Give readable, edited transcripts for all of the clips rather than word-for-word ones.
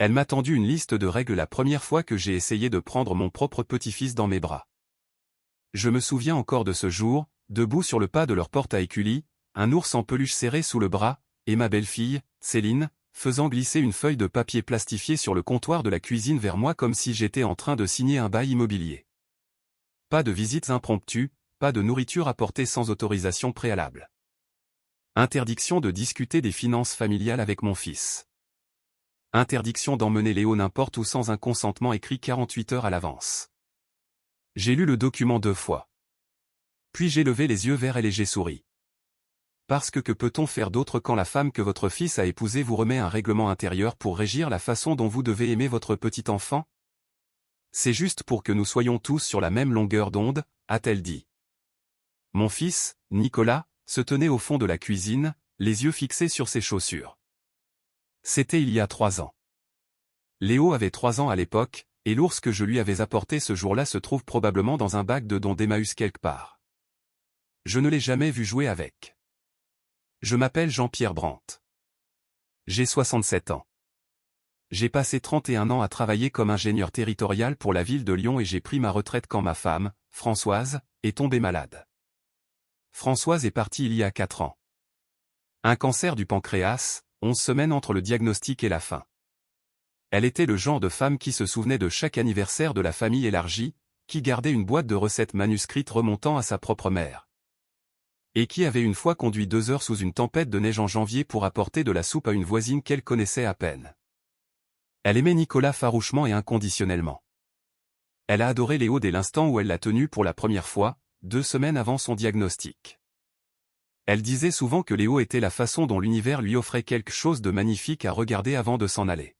Elle m'a tendu une liste de règles la première fois que j'ai essayé de prendre mon propre petit-fils dans mes bras. Je me souviens encore de ce jour, debout sur le pas de leur porte à éculis, un ours en peluche serré sous le bras, et ma belle-fille, Céline, faisant glisser une feuille de papier plastifié sur le comptoir de la cuisine vers moi comme si j'étais en train de signer un bail immobilier. Pas de visites impromptues, pas de nourriture apportée sans autorisation préalable. Interdiction de discuter des finances familiales avec mon fils. Interdiction d'emmener Léo n'importe où sans un consentement écrit 48 heures à l'avance. J'ai lu le document 2 fois. Puis j'ai levé les yeux vers elle et j'ai souri. Parce que peut-on faire d'autre quand la femme que votre fils a épousée vous remet un règlement intérieur pour régir la façon dont vous devez aimer votre petit enfant? C'est juste pour que nous soyons tous sur la même longueur d'onde, a-t-elle dit. Mon fils, Nicolas, se tenait au fond de la cuisine, les yeux fixés sur ses chaussures. C'était il y a 3 ans. Léo avait 3 ans à l'époque, et l'ours que je lui avais apporté ce jour-là se trouve probablement dans un bac de dons d'Emmaüs quelque part. Je ne l'ai jamais vu jouer avec. Je m'appelle Jean-Pierre Brandt. J'ai 67 ans. J'ai passé 31 ans à travailler comme ingénieur territorial pour la ville de Lyon et j'ai pris ma retraite quand ma femme, Françoise, est tombée malade. Françoise est partie il y a 4 ans. Un cancer du pancréas, 11 semaines entre le diagnostic et la fin. Elle était le genre de femme qui se souvenait de chaque anniversaire de la famille élargie, qui gardait une boîte de recettes manuscrites remontant à sa propre mère. Et qui avait une fois conduit 2 heures sous une tempête de neige en janvier pour apporter de la soupe à une voisine qu'elle connaissait à peine. Elle aimait Nicolas farouchement et inconditionnellement. Elle a adoré Léo dès l'instant où elle l'a tenu pour la première fois, 2 semaines avant son diagnostic. Elle disait souvent que Léo était la façon dont l'univers lui offrait quelque chose de magnifique à regarder avant de s'en aller.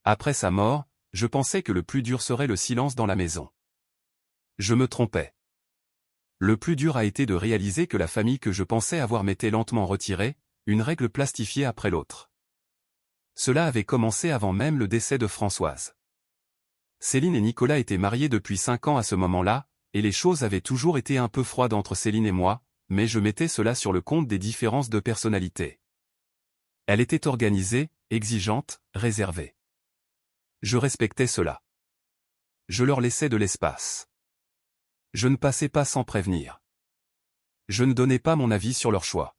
Après sa mort, je pensais que le plus dur serait le silence dans la maison. Je me trompais. Le plus dur a été de réaliser que la famille que je pensais avoir m'était lentement retirée, une règle plastifiée après l'autre. Cela avait commencé avant même le décès de Françoise. Céline et Nicolas étaient mariés depuis 5 ans à ce moment-là, et les choses avaient toujours été un peu froides entre Céline et moi, mais je mettais cela sur le compte des différences de personnalité. Elle était organisée, exigeante, réservée. Je respectais cela. Je leur laissais de l'espace. Je ne passais pas sans prévenir. Je ne donnais pas mon avis sur leur choix.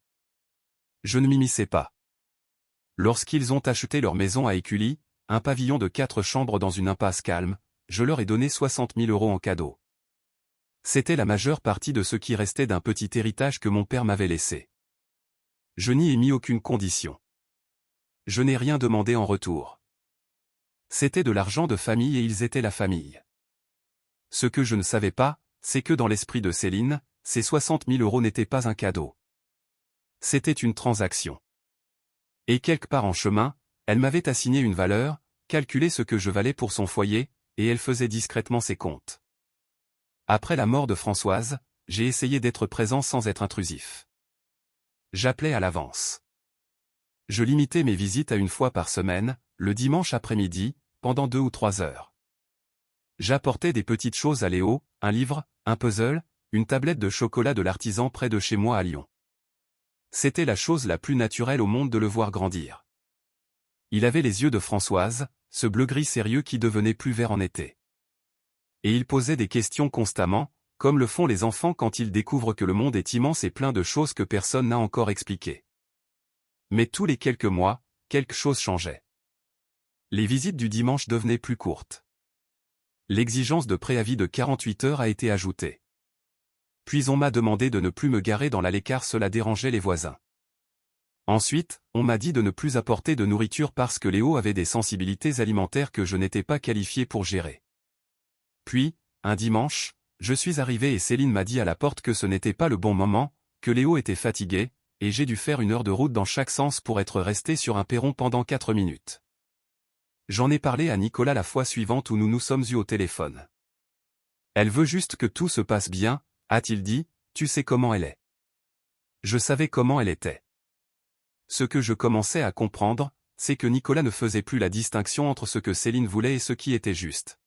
Je ne m'immisçais pas. Lorsqu'ils ont acheté leur maison à Écully, un pavillon de 4 chambres dans une impasse calme, je leur ai donné 60 000 € en cadeau. C'était la majeure partie de ce qui restait d'un petit héritage que mon père m'avait laissé. Je n'y ai mis aucune condition. Je n'ai rien demandé en retour. C'était de l'argent de famille et ils étaient la famille. Ce que je ne savais pas, c'est que dans l'esprit de Céline, ces 60 000 € n'étaient pas un cadeau. C'était une transaction. Et quelque part en chemin, elle m'avait assigné une valeur, calculé ce que je valais pour son foyer, et elle faisait discrètement ses comptes. Après la mort de Françoise, j'ai essayé d'être présent sans être intrusif. J'appelais à l'avance. Je limitais mes visites à 1 fois par semaine, le dimanche après-midi, pendant 2 ou 3 heures. J'apportais des petites choses à Léo, un livre, un puzzle, une tablette de chocolat de l'artisan près de chez moi à Lyon. C'était la chose la plus naturelle au monde de le voir grandir. Il avait les yeux de Françoise, ce bleu-gris sérieux qui devenait plus vert en été. Et il posait des questions constamment, comme le font les enfants quand ils découvrent que le monde est immense et plein de choses que personne n'a encore expliquées. Mais tous les quelques mois, quelque chose changeait. Les visites du dimanche devenaient plus courtes. L'exigence de préavis de 48 heures a été ajoutée. Puis on m'a demandé de ne plus me garer dans l'allée car cela dérangeait les voisins. Ensuite, on m'a dit de ne plus apporter de nourriture parce que Léo avait des sensibilités alimentaires que je n'étais pas qualifié pour gérer. Puis, un dimanche, je suis arrivé et Céline m'a dit à la porte que ce n'était pas le bon moment, que Léo était fatigué, et j'ai dû faire 1 heure de route dans chaque sens pour être resté sur un perron pendant 4 minutes. J'en ai parlé à Nicolas la fois suivante où nous nous sommes eus au téléphone. Elle veut juste que tout se passe bien, a-t-il dit, tu sais comment elle est. Je savais comment elle était. Ce que je commençais à comprendre, c'est que Nicolas ne faisait plus la distinction entre ce que Céline voulait et ce qui était juste.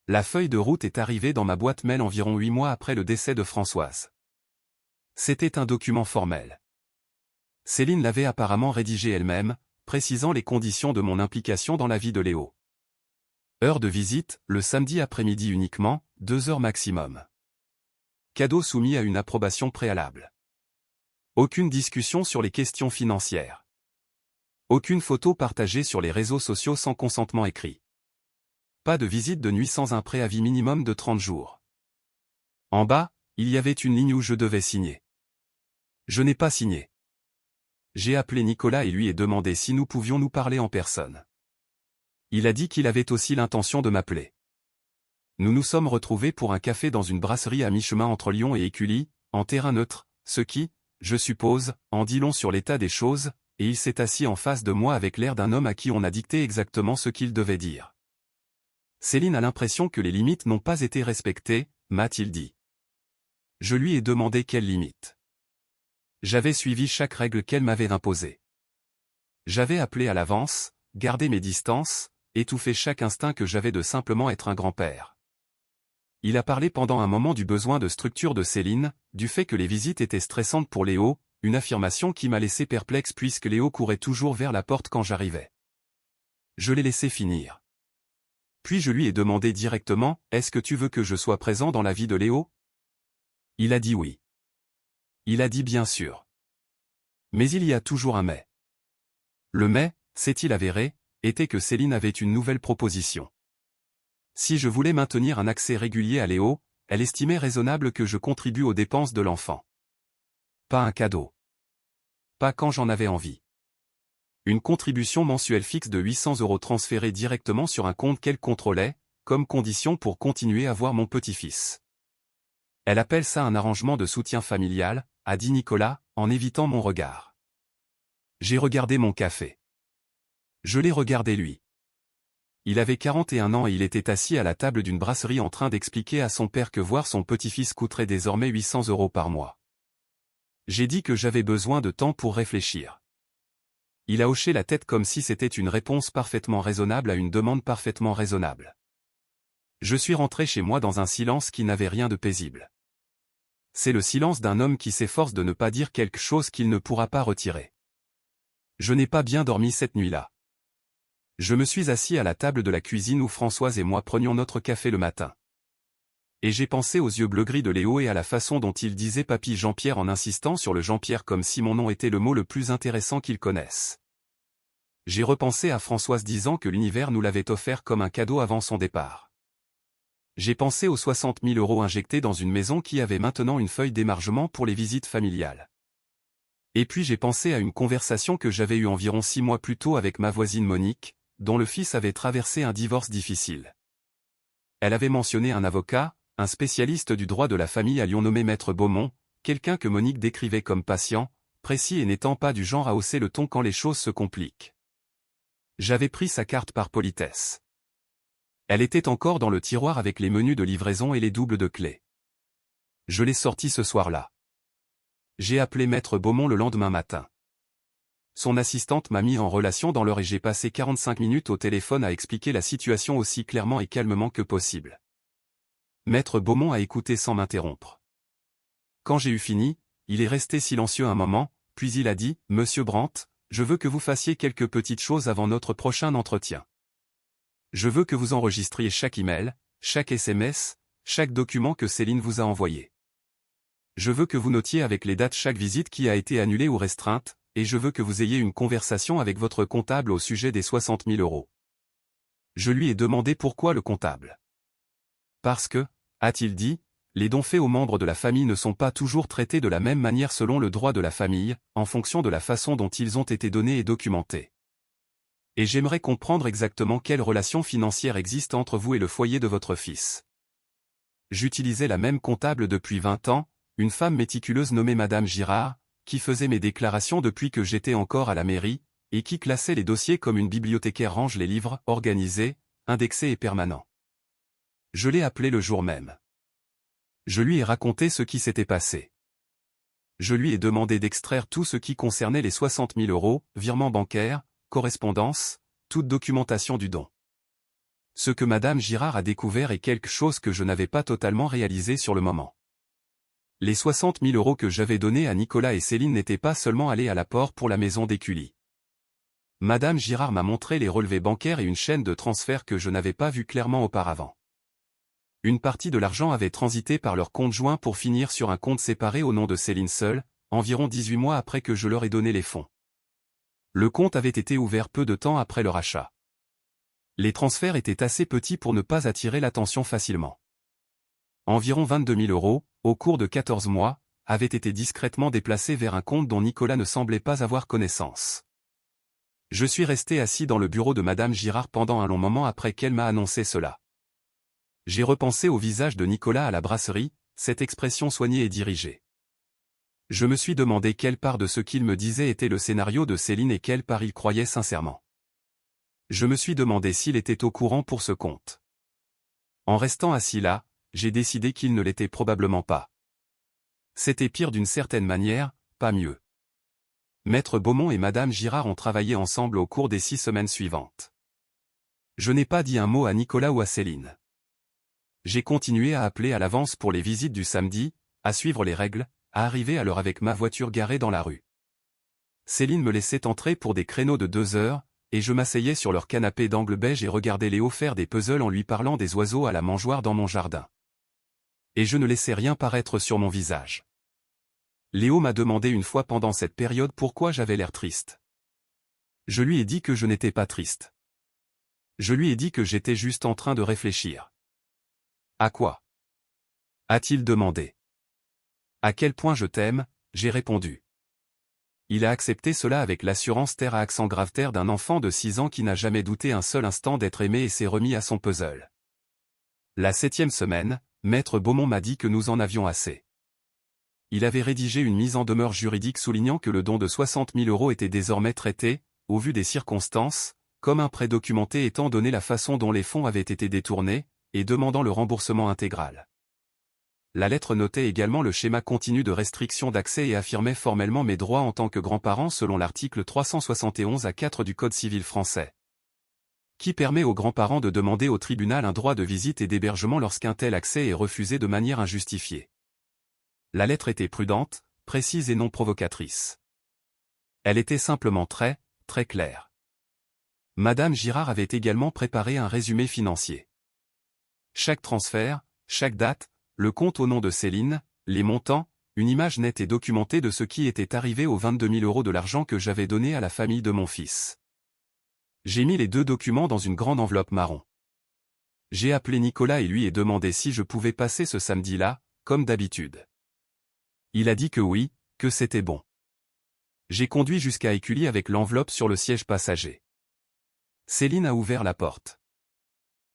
La feuille de route est arrivée dans ma boîte mail environ 8 mois après le décès de Françoise. C'était un document formel. Céline l'avait apparemment rédigé elle-même, précisant les conditions de mon implication dans la vie de Léo. Heure de visite, le samedi après-midi uniquement, 2 heures maximum. Cadeau soumis à une approbation préalable. Aucune discussion sur les questions financières. Aucune photo partagée sur les réseaux sociaux sans consentement écrit. Pas de visite de nuit sans un préavis minimum de 30 jours. En bas, il y avait une ligne où je devais signer. Je n'ai pas signé. J'ai appelé Nicolas et lui ai demandé si nous pouvions nous parler en personne. Il a dit qu'il avait aussi l'intention de m'appeler. Nous nous sommes retrouvés pour un café dans une brasserie à mi-chemin entre Lyon et Écully, en terrain neutre, ce qui, je suppose, en dit long sur l'état des choses, et il s'est assis en face de moi avec l'air d'un homme à qui on a dicté exactement ce qu'il devait dire. Céline a l'impression que les limites n'ont pas été respectées, m'a-t-il dit. Je lui ai demandé quelles limites. J'avais suivi chaque règle qu'elle m'avait imposée. J'avais appelé à l'avance, gardé mes distances, étouffé chaque instinct que j'avais de simplement être un grand-père. Il a parlé pendant un moment du besoin de structure de Céline, du fait que les visites étaient stressantes pour Léo, une affirmation qui m'a laissé perplexe puisque Léo courait toujours vers la porte quand j'arrivais. Je l'ai laissé finir. Puis je lui ai demandé directement, « Est-ce que tu veux que je sois présent dans la vie de Léo ?» Il a dit oui. Il a dit bien sûr. Mais il y a toujours un mais. Le mais, s'est-il avéré, était que Céline avait une nouvelle proposition. Si je voulais maintenir un accès régulier à Léo, elle estimait raisonnable que je contribue aux dépenses de l'enfant. Pas un cadeau. Pas quand j'en avais envie. Une contribution mensuelle fixe de 800 € transférée directement sur un compte qu'elle contrôlait, comme condition pour continuer à voir mon petit-fils. Elle appelle ça un arrangement de soutien familial, a dit Nicolas, en évitant mon regard. J'ai regardé mon café. Je l'ai regardé lui. Il avait 41 ans et il était assis à la table d'une brasserie en train d'expliquer à son père que voir son petit-fils coûterait désormais 800 € par mois. J'ai dit que j'avais besoin de temps pour réfléchir. Il a hoché la tête comme si c'était une réponse parfaitement raisonnable à une demande parfaitement raisonnable. Je suis rentré chez moi dans un silence qui n'avait rien de paisible. C'est le silence d'un homme qui s'efforce de ne pas dire quelque chose qu'il ne pourra pas retirer. Je n'ai pas bien dormi cette nuit-là. Je me suis assis à la table de la cuisine où Françoise et moi prenions notre café le matin. Et j'ai pensé aux yeux bleu-gris de Léo et à la façon dont il disait papy Jean-Pierre en insistant sur le Jean-Pierre comme si mon nom était le mot le plus intéressant qu'il connaisse. J'ai repensé à Françoise disant que l'univers nous l'avait offert comme un cadeau avant son départ. J'ai pensé aux 60 000 € injectés dans une maison qui avait maintenant une feuille d'émargement pour les visites familiales. Et puis j'ai pensé à une conversation que j'avais eue environ 6 mois plus tôt avec ma voisine Monique, dont le fils avait traversé un divorce difficile. Elle avait mentionné un avocat, un spécialiste du droit de la famille à Lyon nommé Maître Beaumont, quelqu'un que Monique décrivait comme patient, précis et n'étant pas du genre à hausser le ton quand les choses se compliquent. J'avais pris sa carte par politesse. Elle était encore dans le tiroir avec les menus de livraison et les doubles de clés. Je l'ai sortie ce soir-là. J'ai appelé Maître Beaumont le lendemain matin. Son assistante m'a mis en relation dans l'heure et j'ai passé 45 minutes au téléphone à expliquer la situation aussi clairement et calmement que possible. Maître Beaumont a écouté sans m'interrompre. Quand j'ai eu fini, il est resté silencieux un moment, puis il a dit, « Monsieur Brandt, je veux que vous fassiez quelques petites choses avant notre prochain entretien. Je veux que vous enregistriez chaque email, chaque SMS, chaque document que Céline vous a envoyé. Je veux que vous notiez avec les dates chaque visite qui a été annulée ou restreinte, et je veux que vous ayez une conversation avec votre comptable au sujet des 60 000 €. Je lui ai demandé pourquoi le comptable. Parce que, a-t-il dit, les dons faits aux membres de la famille ne sont pas toujours traités de la même manière selon le droit de la famille, en fonction de la façon dont ils ont été donnés et documentés. Et j'aimerais comprendre exactement quelle relation financière existe entre vous et le foyer de votre fils. J'utilisais la même comptable depuis 20 ans, une femme méticuleuse nommée Madame Girard, qui faisait mes déclarations depuis que j'étais encore à la mairie, et qui classait les dossiers comme une bibliothécaire range les livres, organisés, indexés et permanents. Je l'ai appelé le jour même. Je lui ai raconté ce qui s'était passé. Je lui ai demandé d'extraire tout ce qui concernait les 60 000 €, virements bancaires, correspondance, toute documentation du don. Ce que Madame Girard a découvert est quelque chose que je n'avais pas totalement réalisé sur le moment. Les 60 000 € que j'avais donnés à Nicolas et Céline n'étaient pas seulement allés à l'apport pour la maison d'Écully. Madame Girard m'a montré les relevés bancaires et une chaîne de transfert que je n'avais pas vue clairement auparavant. Une partie de l'argent avait transité par leur compte joint pour finir sur un compte séparé au nom de Céline seule, environ 18 mois après que je leur ai donné les fonds. Le compte avait été ouvert peu de temps après leur achat. Les transferts étaient assez petits pour ne pas attirer l'attention facilement. Environ 22 000 €, au cours de 14 mois, avaient été discrètement déplacés vers un compte dont Nicolas ne semblait pas avoir connaissance. Je suis resté assis dans le bureau de Madame Girard pendant un long moment après qu'elle m'a annoncé cela. J'ai repensé au visage de Nicolas à la brasserie, cette expression soignée et dirigée. Je me suis demandé quelle part de ce qu'il me disait était le scénario de Céline et quelle part il croyait sincèrement. Je me suis demandé s'il était au courant pour ce compte. En restant assis là, j'ai décidé qu'il ne l'était probablement pas. C'était pire d'une certaine manière, pas mieux. Maître Beaumont et Madame Girard ont travaillé ensemble au cours des 6 semaines suivantes. Je n'ai pas dit un mot à Nicolas ou à Céline. J'ai continué à appeler à l'avance pour les visites du samedi, à suivre les règles, à arriver à l'heure avec ma voiture garée dans la rue. Céline me laissait entrer pour des créneaux de 2 heures, et je m'asseyais sur leur canapé d'angle beige et regardais Léo faire des puzzles en lui parlant des oiseaux à la mangeoire dans mon jardin. Et je ne laissais rien paraître sur mon visage. Léo m'a demandé une fois pendant cette période pourquoi j'avais l'air triste. Je lui ai dit que je n'étais pas triste. Je lui ai dit que j'étais juste en train de réfléchir. À quoi? A-t-il demandé. À quel point je t'aime, j'ai répondu. Il a accepté cela avec l'assurance terre à accent grave terre d'un enfant de 6 ans qui n'a jamais douté un seul instant d'être aimé et s'est remis à son puzzle. La 7e semaine, Maître Beaumont m'a dit que nous en avions assez. Il avait rédigé une mise en demeure juridique soulignant que le don de 60 000 € était désormais traité, au vu des circonstances, comme un prêt documenté étant donné la façon dont les fonds avaient été détournés, et demandant le remboursement intégral. La lettre notait également le schéma continu de restriction d'accès et affirmait formellement mes droits en tant que grand-parent selon l'article 371-4 du Code civil français, qui permet aux grands-parents de demander au tribunal un droit de visite et d'hébergement lorsqu'un tel accès est refusé de manière injustifiée. La lettre était prudente, précise et non provocatrice. Elle était simplement très claire. Madame Girard avait également préparé un résumé financier. Chaque transfert, chaque date, le compte au nom de Céline, les montants, une image nette et documentée de ce qui était arrivé aux 22 000 € de l'argent que j'avais donné à la famille de mon fils. J'ai mis les 2 documents dans une grande enveloppe marron. J'ai appelé Nicolas et lui ai demandé si je pouvais passer ce samedi-là, comme d'habitude. Il a dit que oui, que c'était bon. J'ai conduit jusqu'à Écully avec l'enveloppe sur le siège passager. Céline a ouvert la porte.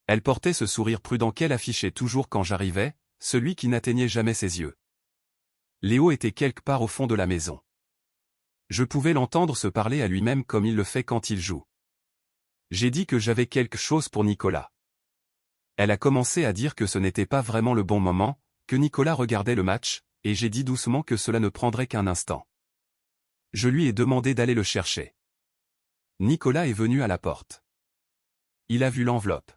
Elle portait ce sourire prudent qu'elle affichait toujours quand j'arrivais, celui qui n'atteignait jamais ses yeux. Léo était quelque part au fond de la maison. Je pouvais l'entendre se parler à lui-même comme il le fait quand il joue. J'ai dit que j'avais quelque chose pour Nicolas. Elle a commencé à dire que ce n'était pas vraiment le bon moment, que Nicolas regardait le match, et j'ai dit doucement que cela ne prendrait qu'un instant. Je lui ai demandé d'aller le chercher. Nicolas est venu à la porte. Il a vu l'enveloppe.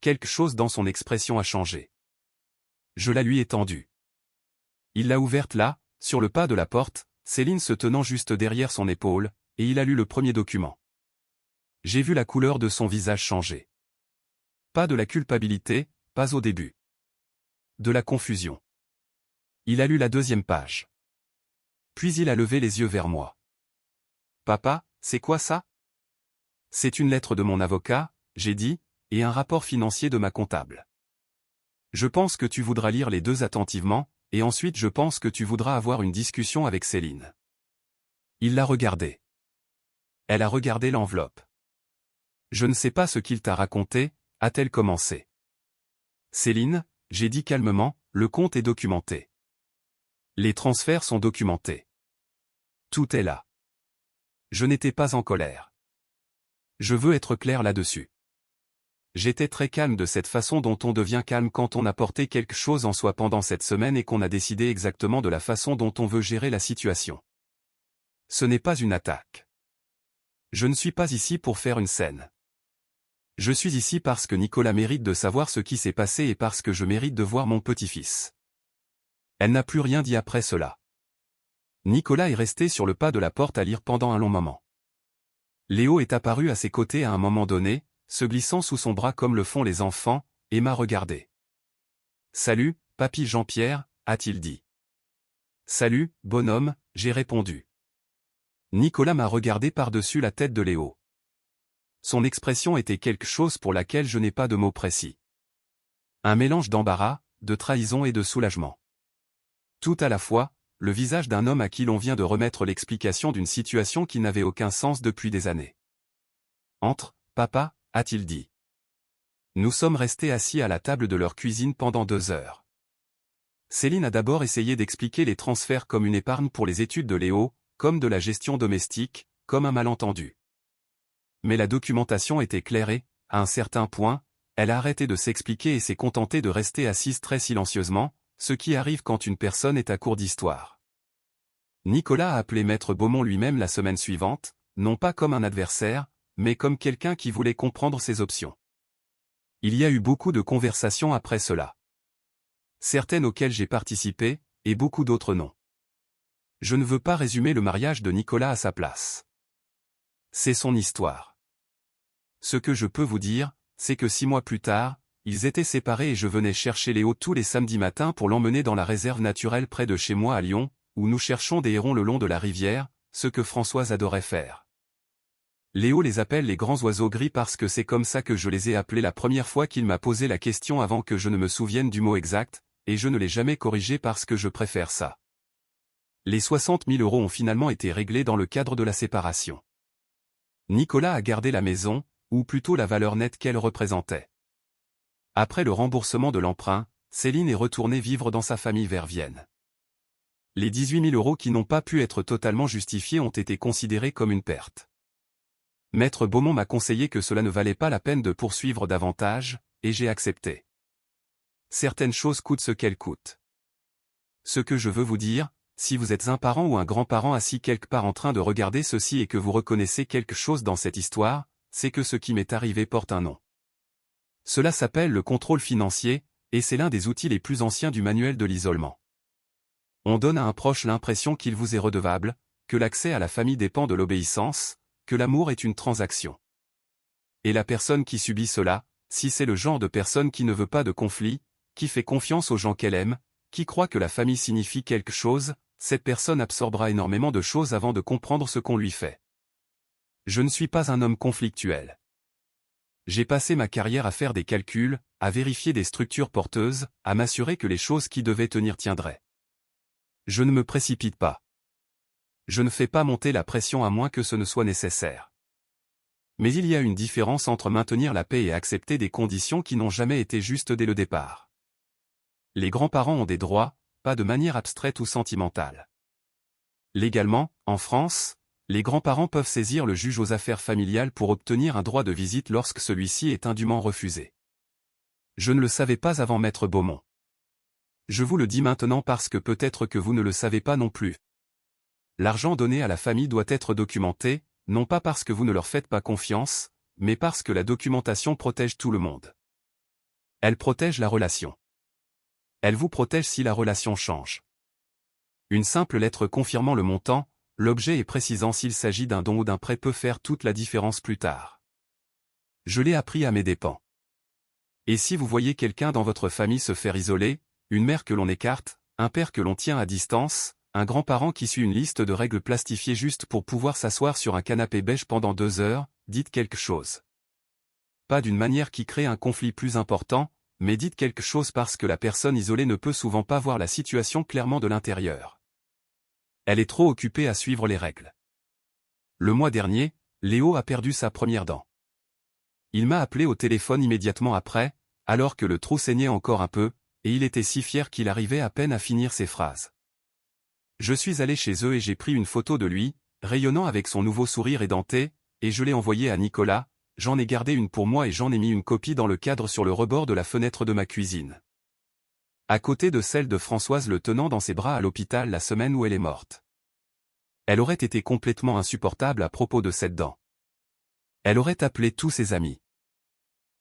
Quelque chose dans son expression a changé. Je la lui ai tendue. Il l'a ouverte là, sur le pas de la porte, Céline se tenant juste derrière son épaule, et il a lu le premier document. J'ai vu la couleur de son visage changer. Pas de la culpabilité, pas au début. De la confusion. Il a lu la 2e page. Puis il a levé les yeux vers moi. Papa, c'est quoi ça? C'est une lettre de mon avocat, j'ai dit, et un rapport financier de ma comptable. Je pense que tu voudras lire les 2 attentivement, et ensuite je pense que tu voudras avoir une discussion avec Céline. Il l'a regardée. Elle a regardé l'enveloppe. Je ne sais pas ce qu'il t'a raconté, a-t-elle commencé. Céline, j'ai dit calmement, le compte est documenté. Les transferts sont documentés. Tout est là. Je n'étais pas en colère. Je veux être clair là-dessus. J'étais très calme de cette façon dont on devient calme quand on a porté quelque chose en soi pendant cette semaine et qu'on a décidé exactement de la façon dont on veut gérer la situation. Ce n'est pas une attaque. Je ne suis pas ici pour faire une scène. Je suis ici parce que Nicolas mérite de savoir ce qui s'est passé et parce que je mérite de voir mon petit-fils. Elle n'a plus rien dit après cela. Nicolas est resté sur le pas de la porte à lire pendant un long moment. Léo est apparu à ses côtés à un moment donné, se glissant sous son bras comme le font les enfants, et m'a regardé. « Salut, papy Jean-Pierre », a-t-il dit. « Salut, bonhomme », j'ai répondu. Nicolas m'a regardé par-dessus la tête de Léo. Son expression était quelque chose pour laquelle je n'ai pas de mots précis. Un mélange d'embarras, de trahison et de soulagement. Tout à la fois, le visage d'un homme à qui l'on vient de remettre l'explication d'une situation qui n'avait aucun sens depuis des années. « Entre, papa », a-t-il dit. Nous sommes restés assis à la table de leur cuisine pendant 2 heures. Céline a d'abord essayé d'expliquer les transferts comme une épargne pour les études de Léo, comme de la gestion domestique, comme un malentendu. Mais la documentation était claire et, à un certain point, elle a arrêté de s'expliquer et s'est contentée de rester assise très silencieusement, ce qui arrive quand une personne est à court d'histoire. Nicolas a appelé Maître Beaumont lui-même la semaine suivante, non pas comme un adversaire, mais comme quelqu'un qui voulait comprendre ses options. Il y a eu beaucoup de conversations après cela. Certaines auxquelles j'ai participé, et beaucoup d'autres non. Je ne veux pas résumer le mariage de Nicolas à sa place. C'est son histoire. Ce que je peux vous dire, c'est que 6 mois plus tard, ils étaient séparés et je venais chercher Léo tous les samedis matins pour l'emmener dans la réserve naturelle près de chez moi à Lyon, où nous cherchons des hérons le long de la rivière, ce que Françoise adorait faire. Léo les appelle les grands oiseaux gris parce que c'est comme ça que je les ai appelés la première fois qu'il m'a posé la question avant que je ne me souvienne du mot exact, et je ne l'ai jamais corrigé parce que je préfère ça. Les 60 000 € ont finalement été réglés dans le cadre de la séparation. Nicolas a gardé la maison, ou plutôt la valeur nette qu'elle représentait. Après le remboursement de l'emprunt, Céline est retournée vivre dans sa famille vers Vienne. Les 18 000 € qui n'ont pas pu être totalement justifiés ont été considérés comme une perte. Maître Beaumont m'a conseillé que cela ne valait pas la peine de poursuivre davantage, et j'ai accepté. Certaines choses coûtent ce qu'elles coûtent. Ce que je veux vous dire, si vous êtes un parent ou un grand-parent assis quelque part en train de regarder ceci et que vous reconnaissez quelque chose dans cette histoire, c'est que ce qui m'est arrivé porte un nom. Cela s'appelle le contrôle financier, et c'est l'un des outils les plus anciens du manuel de l'isolement. On donne à un proche l'impression qu'il vous est redevable, que l'accès à la famille dépend de l'obéissance, que l'amour est une transaction. Et la personne qui subit cela, si c'est le genre de personne qui ne veut pas de conflit, qui fait confiance aux gens qu'elle aime, qui croit que la famille signifie quelque chose, cette personne absorbera énormément de choses avant de comprendre ce qu'on lui fait. Je ne suis pas un homme conflictuel. J'ai passé ma carrière à faire des calculs, à vérifier des structures porteuses, à m'assurer que les choses qui devaient tenir tiendraient. Je ne me précipite pas. Je ne fais pas monter la pression à moins que ce ne soit nécessaire. Mais il y a une différence entre maintenir la paix et accepter des conditions qui n'ont jamais été justes dès le départ. Les grands-parents ont des droits, pas de manière abstraite ou sentimentale. Légalement, en France, les grands-parents peuvent saisir le juge aux affaires familiales pour obtenir un droit de visite lorsque celui-ci est indûment refusé. Je ne le savais pas avant Maître Beaumont. Je vous le dis maintenant parce que peut-être que vous ne le savez pas non plus. L'argent donné à la famille doit être documenté, non pas parce que vous ne leur faites pas confiance, mais parce que la documentation protège tout le monde. Elle protège la relation. Elle vous protège si la relation change. Une simple lettre confirmant le montant, l'objet et précisant s'il s'agit d'un don ou d'un prêt peut faire toute la différence plus tard. Je l'ai appris à mes dépens. Et si vous voyez quelqu'un dans votre famille se faire isoler, une mère que l'on écarte, un père que l'on tient à distance, un grand-parent qui suit une liste de règles plastifiées juste pour pouvoir s'asseoir sur un canapé beige pendant 2 heures, dites quelque chose. Pas d'une manière qui crée un conflit plus important, mais dites quelque chose parce que la personne isolée ne peut souvent pas voir la situation clairement de l'intérieur. Elle est trop occupée à suivre les règles. Le mois dernier, Léo a perdu sa première dent. Il m'a appelé au téléphone immédiatement après, alors que le trou saignait encore un peu, et il était si fier qu'il arrivait à peine à finir ses phrases. Je suis allé chez eux et j'ai pris une photo de lui, rayonnant avec son nouveau sourire édenté, et je l'ai envoyée à Nicolas, j'en ai gardé une pour moi et j'en ai mis une copie dans le cadre sur le rebord de la fenêtre de ma cuisine. À côté de celle de Françoise le tenant dans ses bras à l'hôpital la semaine où elle est morte. Elle aurait été complètement insupportable à propos de cette dent. Elle aurait appelé tous ses amis.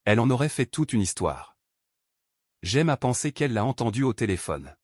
Elle en aurait fait toute une histoire. J'aime à penser qu'elle l'a entendu au téléphone.